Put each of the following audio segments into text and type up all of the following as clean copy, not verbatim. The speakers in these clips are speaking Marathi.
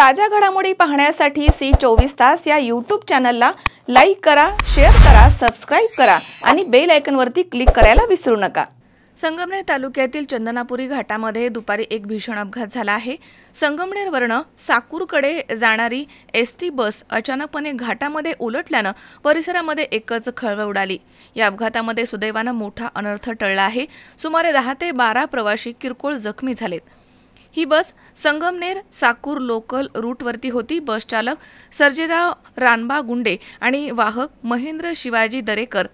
ताज्या घडामोडी पाहण्यासाठी सी24 तास या यूट्यूब चॅनलला लाईक करा, शेअर करा, सबस्क्राइब करा आणि बेल आयकॉनवरती क्लिक करायला विसरू नका। संगमनेर तालुक्यातील चंदनापुरी घाटामध्ये दुपारी एक भीषण अपघात झाला आहे। संगमनेरवरून साकूरकडे जाणारी एसटी बस अचानकपणे घाटामध्ये उलटल्याने परिसरामध्ये एकच खळबळ उडाली। या अपघातामध्ये सुदैवाने मोठा अनर्थ टळला आहे। सुमारे 10 ते 12 प्रवासी किरकोळ जखमी झालेत। ही बस संगमनेर साकूर लोकल रूटवरती होती। बस चालक सर्जेराव रानबा गुंडे आणि वाहक महेंद्र शिवाजी दरेकर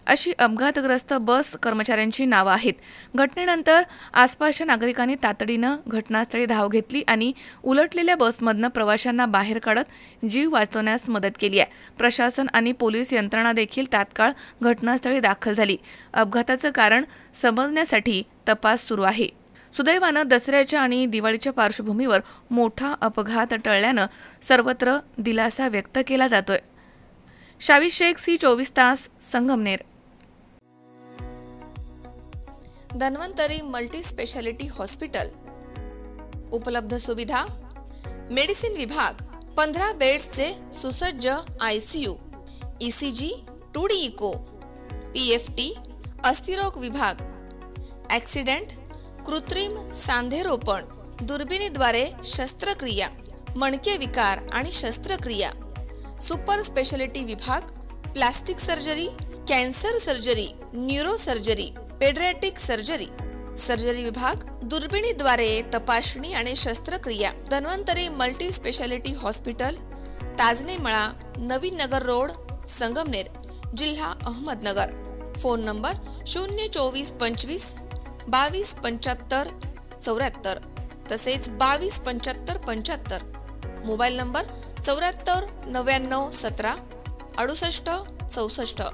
अशी अपघातग्रस्त बस कर्मचाऱ्यांची नावे आहेत। घटनेनंतर आसपासच्या नागरिकांनी तातडीने घटनास्थळी धाव घेतली आणि उलटलेल्या बसमधून प्रवाशांना बाहेर काढत जीव वाचवण्यास मदत केली आहे। प्रशासन आणि पोलीस यंत्रणा देखील तात्काळ घटनास्थळी दाखल झाली। अपघाताचे कारण समजण्यासाठी तपास सुरू आहे। सुदैवाने दसऱ्याच्या आणि दिवाळीच्या पार्श्वभूमीवर मोठा अपघात टळल्याने सर्वत्र दिलासा व्यक्त केला जातोय। शावी शेख, सी24 तास, Sangamner. Dhanvantari multi speciality hospital. उपलब्ध सुविधा: मेडिसिन विभाग, 15 बेड्सचे सुसज्ज ICU, ECG, 2D echo, PFT, अस्थिरोग विभाग, ॲक्सिडेंट, कृत्रिम सांधेरोपण, दुर्बिणीद्वारे शस्त्रक्रिया, मणके विकार आणि शस्त्रक्रिया, सुपर स्पेशालिटी विभाग, plastic surgery, cancer surgery, neuro surgery, paediatric surgery, surgery विभाग, दुर्बिणीद्वारे तपासणी आणि शस्त्रक्रिया। Dhanvantari multi speciality hospital, Tajne मळा, नवीन नगर रोड, संगमनेर, जिल्हा अहमदनगर। फोन नंबर 02425 2275 74 तसेच 2275 75। Mobile number 74 99 17 68 64।